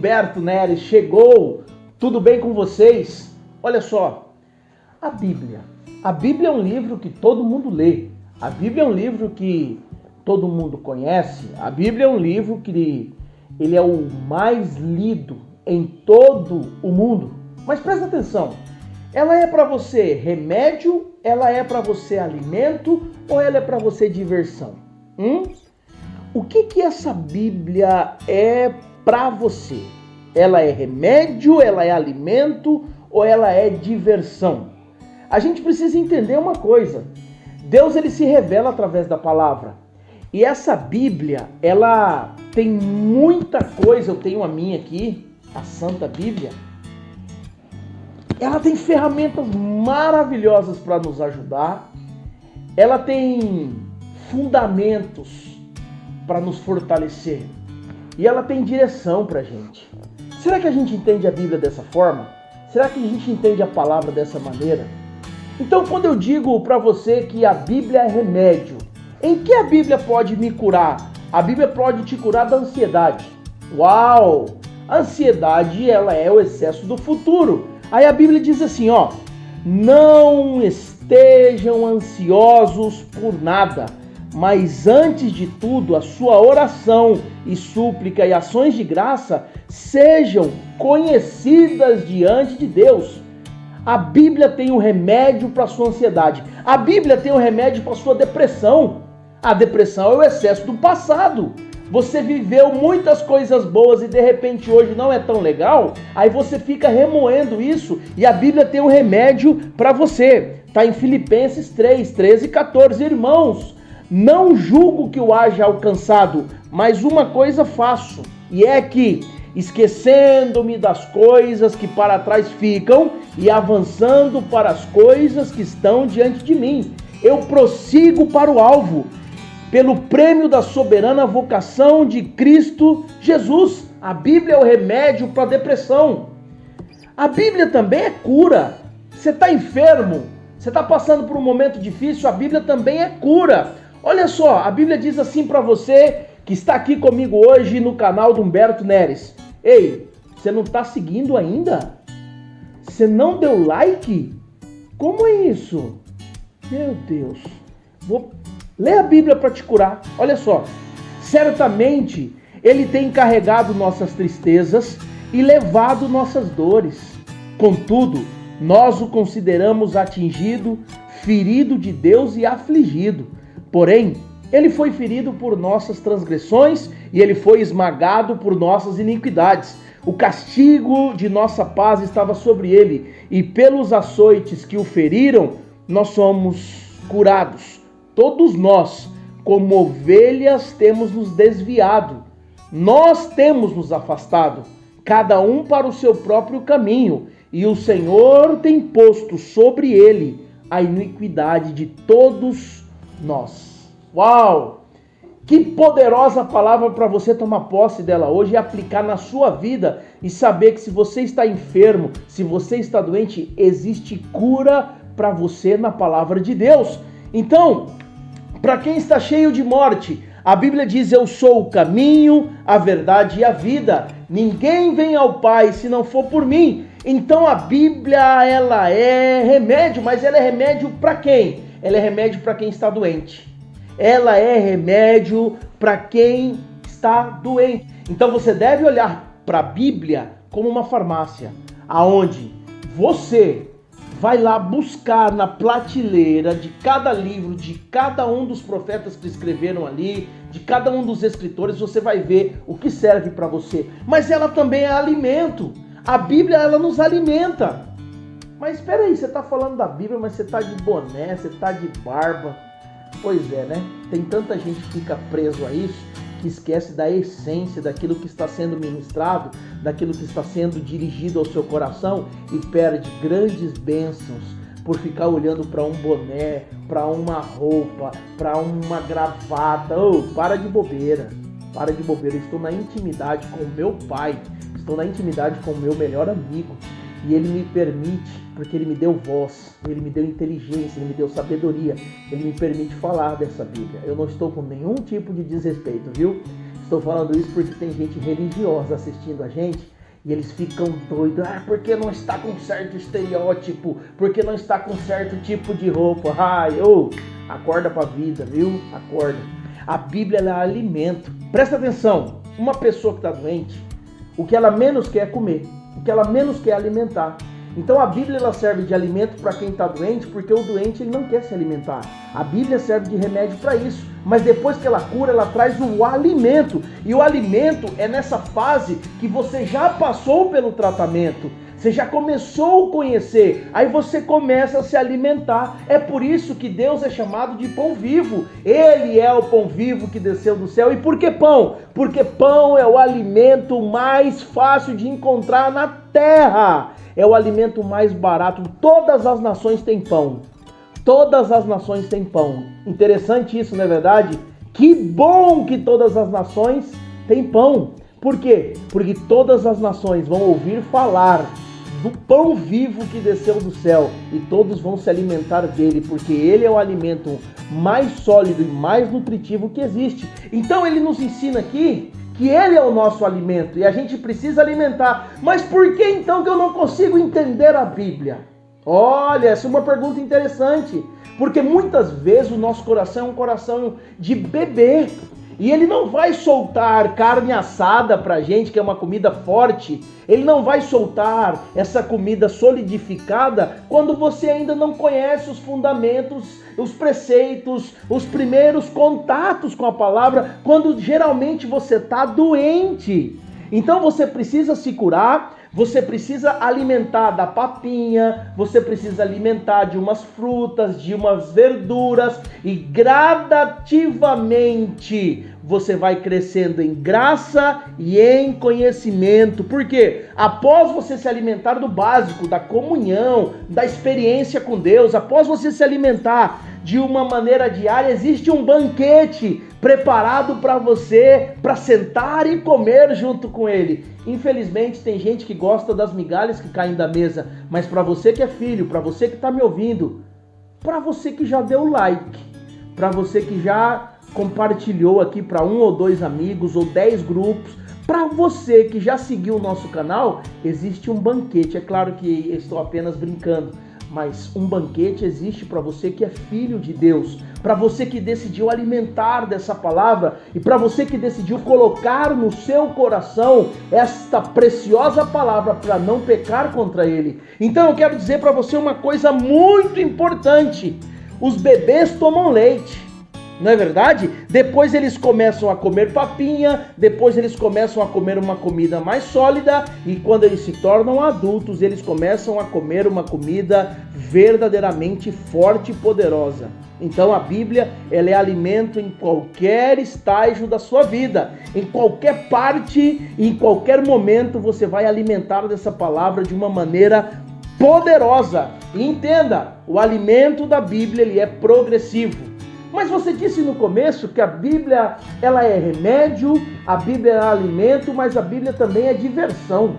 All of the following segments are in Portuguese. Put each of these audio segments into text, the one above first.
Humberto Neres chegou. Tudo bem com vocês? Olha só, a Bíblia. A Bíblia é um livro que todo mundo lê. A Bíblia é um livro que todo mundo conhece. A Bíblia é um livro que ele é o mais lido em todo o mundo. Mas presta atenção, ela é para você remédio, ela é para você alimento ou ela é para você diversão? O que essa Bíblia é para você? Ela é remédio, ela é alimento ou ela é diversão? A gente precisa entender uma coisa. Deus ele se revela através da palavra. E essa Bíblia, ela tem muita coisa. Eu tenho a minha aqui, a Santa Bíblia. Ela tem ferramentas maravilhosas para nos ajudar. Ela tem fundamentos para nos fortalecer. E ela tem direção para a gente. Será que a gente entende a Bíblia dessa forma? Será que a gente entende a palavra dessa maneira? Então, quando eu digo para você que a Bíblia é remédio, em que a Bíblia pode me curar? A Bíblia pode te curar da ansiedade. Uau! A ansiedade, ela é o excesso do futuro. Aí a Bíblia diz assim, ó: não estejam ansiosos por nada, mas antes de tudo, a sua oração e súplica e ações de graça sejam conhecidas diante de Deus. A Bíblia tem um remédio para a sua ansiedade. A Bíblia tem um remédio para a sua depressão. A depressão é o excesso do passado. Você viveu muitas coisas boas e de repente hoje não é tão legal, aí você fica remoendo isso e a Bíblia tem um remédio para você. Está em Filipenses 3, 13 e 14. Irmãos, não julgo que o haja alcançado, mas uma coisa faço, e é que, esquecendo-me das coisas que para trás ficam e avançando para as coisas que estão diante de mim, eu prossigo para o alvo, pelo prêmio da soberana vocação de Cristo Jesus. A Bíblia é o remédio para a depressão. A Bíblia também é cura. Você está enfermo, você está passando por um momento difícil, a Bíblia também é cura. Olha só, a Bíblia diz assim para você que está aqui comigo hoje no canal do Humberto Neres. Ei, você não está seguindo ainda? Você não deu like? Como é isso? Meu Deus. Lê a Bíblia para te curar. Olha só. Certamente Ele tem carregado nossas tristezas e levado nossas dores. Contudo, nós o consideramos atingido, ferido de Deus e afligido. Porém, Ele foi ferido por nossas transgressões e Ele foi esmagado por nossas iniquidades. O castigo de nossa paz estava sobre Ele, e pelos açoites que o feriram, nós somos curados. Todos nós, como ovelhas, temos nos desviado. Nós temos nos afastado, cada um para o seu próprio caminho, e o Senhor tem posto sobre ele a iniquidade de todos nós. Uau! Que poderosa palavra para você tomar posse dela hoje e aplicar na sua vida e saber que se você está enfermo, se você está doente, existe cura para você na palavra de Deus. Então, para quem está cheio de morte, a Bíblia diz: eu sou o caminho, a verdade e a vida. Ninguém vem ao Pai se não for por mim. Então a Bíblia, ela é remédio, mas ela é remédio para quem? Ela é remédio para quem está doente. Ela é remédio para quem está doente. Então você deve olhar para a Bíblia como uma farmácia, aonde você vai lá buscar na prateleira de cada livro, de cada um dos profetas que escreveram ali, de cada um dos escritores, você vai ver o que serve para você. Mas ela também é alimento. A Bíblia, ela nos alimenta. Mas espera aí, você está falando da Bíblia, mas você está de boné, você está de barba. Pois é, né? Tem tanta gente que fica preso a isso, que esquece da essência daquilo que está sendo ministrado, daquilo que está sendo dirigido ao seu coração e perde grandes bênçãos por ficar olhando para um boné, para uma roupa, para uma gravata. Para de bobeira, para de bobeira. Eu estou na intimidade com o meu Pai, estou na intimidade com o meu melhor amigo e Ele me permite, porque Ele me deu voz, Ele me deu inteligência, Ele me deu sabedoria, Ele me permite falar dessa Bíblia. Eu não estou com nenhum tipo de desrespeito, viu? Estou falando isso porque tem gente religiosa assistindo a gente E eles ficam doidos. Porque não está com certo estereótipo? Porque não está com certo tipo de roupa? Acorda pra vida, viu? Acorda. A Bíblia é alimento. Presta atenção. Uma pessoa que está doente, o que ela menos quer é comer. O que ela menos quer é alimentar. Então a Bíblia ela serve de alimento para quem está doente, porque o doente ele não quer se alimentar. A Bíblia serve de remédio para isso. Mas depois que ela cura, ela traz o alimento. E o alimento é nessa fase que você já passou pelo tratamento. Você já começou a conhecer, aí você começa a se alimentar. É por isso que Deus é chamado de pão vivo. Ele é o pão vivo que desceu do céu. E por que pão? Porque pão é o alimento mais fácil de encontrar na terra. É o alimento mais barato. Todas as nações têm pão. Todas as nações têm pão. Interessante isso, não é verdade? Que bom que todas as nações têm pão. Por quê? Porque todas as nações vão ouvir falar do pão vivo que desceu do céu e todos vão se alimentar dele, porque ele é o alimento mais sólido e mais nutritivo que existe. Então ele nos ensina aqui que ele é o nosso alimento e a gente precisa alimentar. Mas por que então que eu não consigo entender a Bíblia? Olha, essa é uma pergunta interessante, porque muitas vezes o nosso coração é um coração de bebê. E ele não vai soltar carne assada pra gente, que é uma comida forte. Ele não vai soltar essa comida solidificada quando você ainda não conhece os fundamentos, os preceitos, os primeiros contatos com a palavra, quando geralmente você está doente. Então você precisa se curar, você precisa alimentar da papinha, você precisa alimentar de umas frutas, de umas verduras e gradativamente você vai crescendo em graça e em conhecimento. Por quê? Após você se alimentar do básico, da comunhão, da experiência com Deus, após você se alimentar de uma maneira diária, existe um banquete preparado para você, para sentar e comer junto com ele. Infelizmente tem gente que gosta das migalhas que caem da mesa, mas para você que é filho, para você que está me ouvindo, para você que já deu like, para você que já compartilhou aqui para 1 ou 2 amigos ou 10 grupos, para você que já seguiu o nosso canal, existe um banquete. É claro que estou apenas brincando, mas um banquete existe para você que é filho de Deus, para você que decidiu alimentar dessa palavra e para você que decidiu colocar no seu coração esta preciosa palavra para não pecar contra ele. Então eu quero dizer para você uma coisa muito importante: os bebês tomam leite, não é verdade? Depois eles começam a comer papinha, depois eles começam a comer uma comida mais sólida e quando eles se tornam adultos, eles começam a comer uma comida verdadeiramente forte e poderosa. Então a Bíblia, ela é alimento em qualquer estágio da sua vida, em qualquer parte, em qualquer momento você vai alimentar dessa palavra de uma maneira poderosa. E entenda, o alimento da Bíblia ele é progressivo. Mas você disse no começo que a Bíblia ela é remédio, a Bíblia é alimento, mas a Bíblia também é diversão.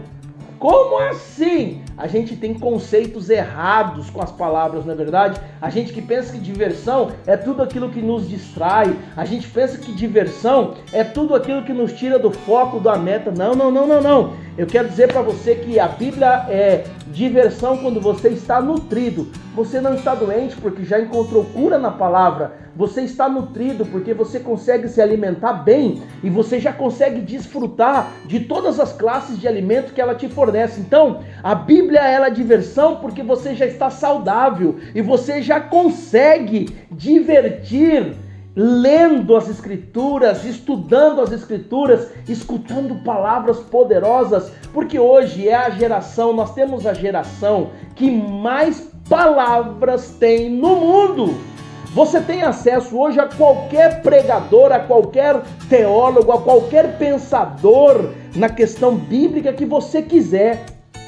Como assim? A gente tem conceitos errados com as palavras, não é verdade? A gente que pensa que diversão é tudo aquilo que nos distrai. A gente pensa que diversão é tudo aquilo que nos tira do foco, da meta. Não. Eu quero dizer para você que a Bíblia é diversão quando você está nutrido. Você não está doente porque já encontrou cura na palavra. Você está nutrido porque você consegue se alimentar bem e você já consegue desfrutar de todas as classes de alimento que ela te fornece. Então, a Bíblia ela é diversão porque você já está saudável e você já consegue divertir lendo as Escrituras, estudando as Escrituras, escutando palavras poderosas, porque hoje é a geração, nós temos a geração que mais palavras tem no mundo. Você tem acesso hoje a qualquer pregador, a qualquer teólogo, a qualquer pensador na questão bíblica que você quiser.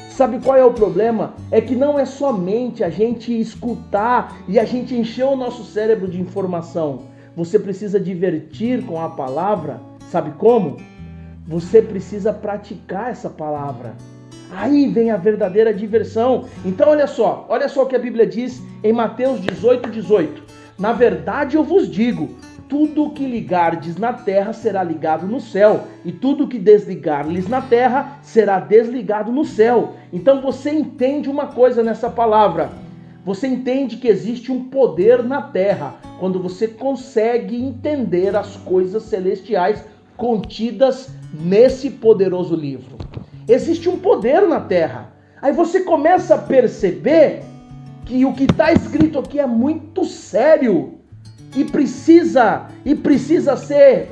Sabe qual é o problema? É que não é somente a gente escutar e a gente encher o nosso cérebro de informação. Você precisa divertir com a palavra. Sabe como? Você precisa praticar essa palavra. Aí vem a verdadeira diversão. Então olha só o que a Bíblia diz em Mateus 18:18. Na verdade eu vos digo, tudo o que ligardes na terra será ligado no céu, e tudo o que desligar-lhes na terra será desligado no céu. Então você entende uma coisa nessa palavra. Você entende que existe um poder na terra, quando você consegue entender as coisas celestiais contidas nesse poderoso livro. Existe um poder na terra. Aí você começa a perceber que o que está escrito aqui é muito sério e precisa ser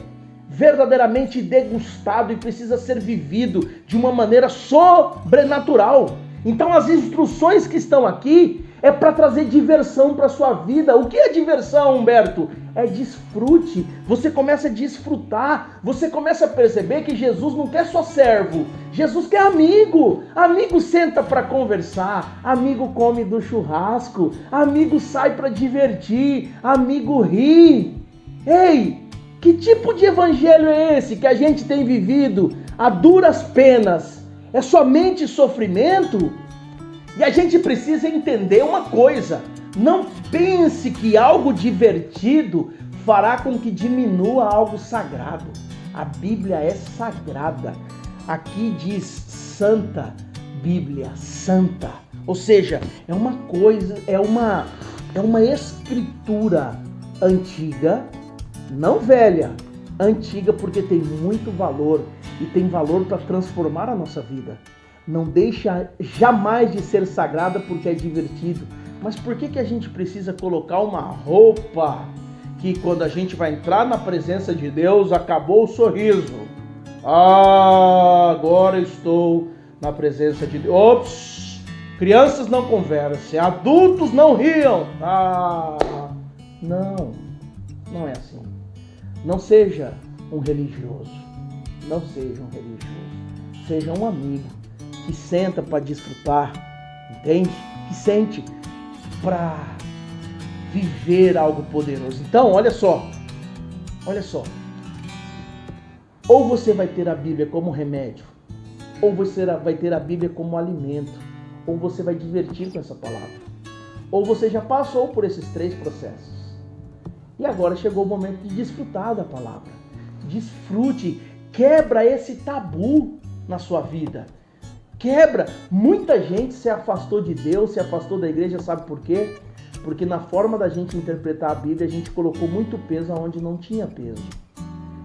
verdadeiramente degustado e precisa ser vivido de uma maneira sobrenatural. Então as instruções que estão aqui é para trazer diversão para a sua vida. O que é diversão, Humberto? É desfrute. Você começa a desfrutar. Você começa a perceber que Jesus não quer só servo. Jesus quer amigo. Amigo senta para conversar. Amigo come do churrasco. Amigo sai para divertir. Amigo ri. Ei, que tipo de evangelho é esse que a gente tem vivido a duras penas? É somente sofrimento? E a gente precisa entender uma coisa: não pense que algo divertido fará com que diminua algo sagrado. A Bíblia é sagrada. Aqui diz Santa Bíblia, santa. Ou seja, é uma coisa, é uma escritura antiga, não velha, antiga, porque tem muito valor e tem valor para transformar a nossa vida. Não deixa jamais de ser sagrada porque é divertido. Mas por que a gente precisa colocar uma roupa que quando a gente vai entrar na presença de Deus, acabou o sorriso? Ah, agora estou na presença de Deus. Ops! Crianças não conversem, adultos não riam. Ah, não é assim. Não seja um religioso. Não seja um religioso. Seja um amigo que senta para desfrutar, entende? Que sente para viver algo poderoso. Então, olha só. Ou você vai ter a Bíblia como remédio, ou você vai ter a Bíblia como alimento, ou você vai divertir com essa palavra. Ou você já passou por esses três processos. E agora chegou o momento de desfrutar da palavra. Desfrute, quebra esse tabu na sua vida. Quebra. Muita gente se afastou de Deus, se afastou da igreja, sabe por quê? Porque na forma da gente interpretar a Bíblia, a gente colocou muito peso onde não tinha peso.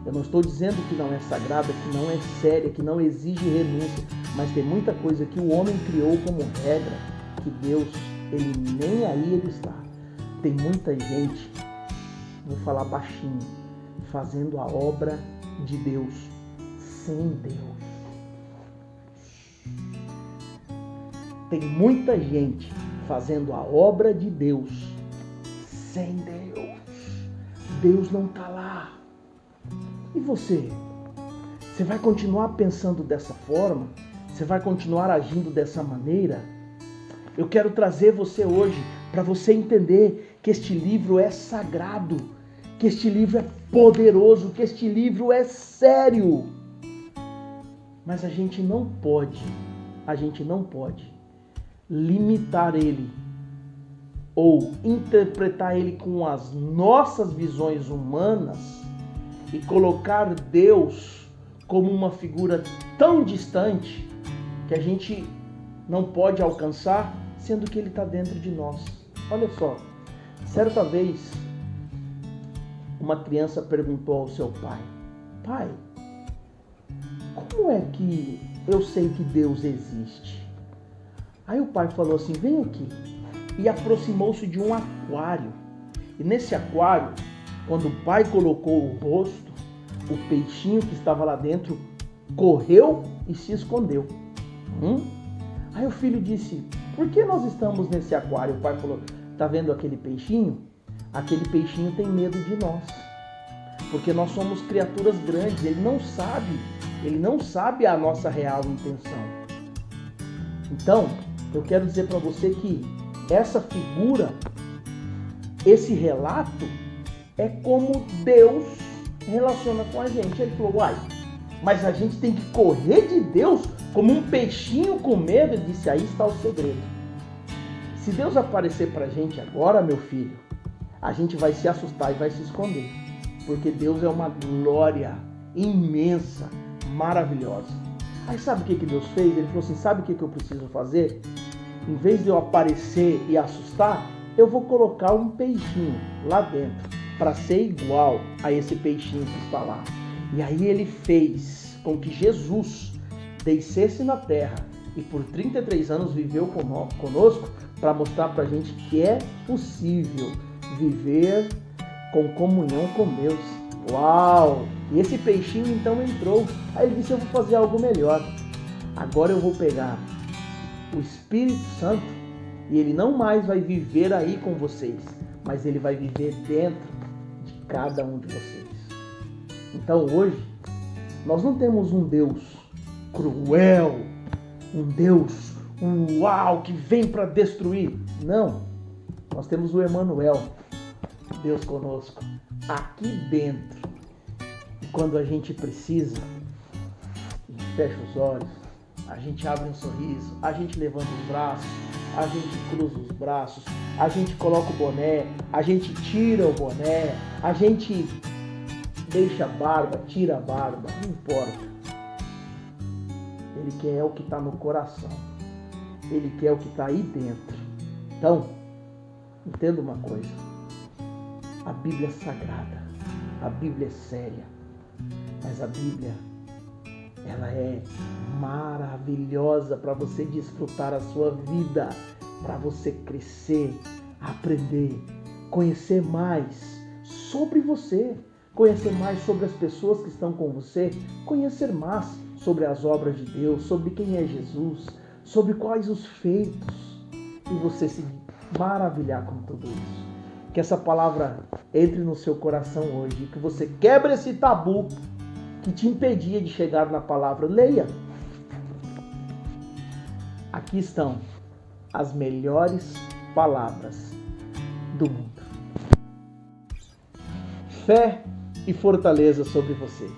Eu não estou dizendo que não é sagrada, que não é séria, que não exige renúncia, mas tem muita coisa que o homem criou como regra, que Deus, ele nem aí ele está. Tem muita gente, vou falar baixinho, fazendo a obra de Deus sem Deus. Tem muita gente fazendo a obra de Deus sem Deus. Deus não está lá. E você? Você vai continuar pensando dessa forma? Você vai continuar agindo dessa maneira? Eu quero trazer você hoje para você entender que este livro é sagrado, que este livro é poderoso, que este livro é sério. Mas a gente não pode limitar ele ou interpretar ele com as nossas visões humanas e colocar Deus como uma figura tão distante que a gente não pode alcançar, sendo que ele está dentro de nós. Olha só, certa vez uma criança perguntou ao seu pai: pai, como é que eu sei que Deus existe? Aí o pai falou assim: vem aqui. E aproximou-se de um aquário. E nesse aquário, quando o pai colocou o rosto, o peixinho que estava lá dentro correu e se escondeu. Aí o filho disse: por que nós estamos nesse aquário? O pai falou: tá vendo aquele peixinho? Aquele peixinho tem medo de nós. Porque nós somos criaturas grandes. Ele não sabe a nossa real intenção. Então, eu quero dizer para você que essa figura, esse relato, é como Deus relaciona com a gente. Ele falou: uai, mas a gente tem que correr de Deus como um peixinho com medo. Ele disse: aí está o segredo. Se Deus aparecer para a gente agora, meu filho, a gente vai se assustar e vai se esconder. porque Deus é uma glória imensa, maravilhosa. Aí sabe o que Deus fez? Ele falou assim, sabe o que eu preciso fazer? Em vez de eu aparecer e assustar, eu vou colocar um peixinho lá dentro, para ser igual a esse peixinho que está lá. E aí ele fez com que Jesus descesse na terra e por 33 anos viveu conosco para mostrar para a gente que é possível viver com comunhão com Deus. Uau! E esse peixinho então entrou. Aí ele disse, eu vou fazer algo melhor. Agora eu vou pegar o Espírito Santo e ele não mais vai viver aí com vocês, mas ele vai viver dentro de cada um de vocês. Então hoje, nós não temos um Deus cruel, um Deus, uau, que vem para destruir. Não, nós temos o Emanuel, Deus conosco, aqui dentro. E quando a gente precisa, a gente fecha os olhos, a gente abre um sorriso, a gente levanta os braços, a gente cruza os braços, a gente coloca o boné, a gente tira o boné, a gente deixa a barba, tira a barba, não importa. Ele quer o que está no coração. Ele quer o que está aí dentro. Então, entenda uma coisa. A Bíblia é sagrada. A Bíblia é séria. Mas a Bíblia, ela é maravilhosa para você desfrutar a sua vida. Para você crescer, aprender, conhecer mais sobre você. Conhecer mais sobre as pessoas que estão com você. Conhecer mais sobre as obras de Deus, sobre quem é Jesus, sobre quais os feitos, e você se maravilhar com tudo isso. Que essa palavra entre no seu coração hoje, que você quebre esse tabu que te impedia de chegar na palavra. Leia. Aqui estão as melhores palavras do mundo. Fé e fortaleza sobre você.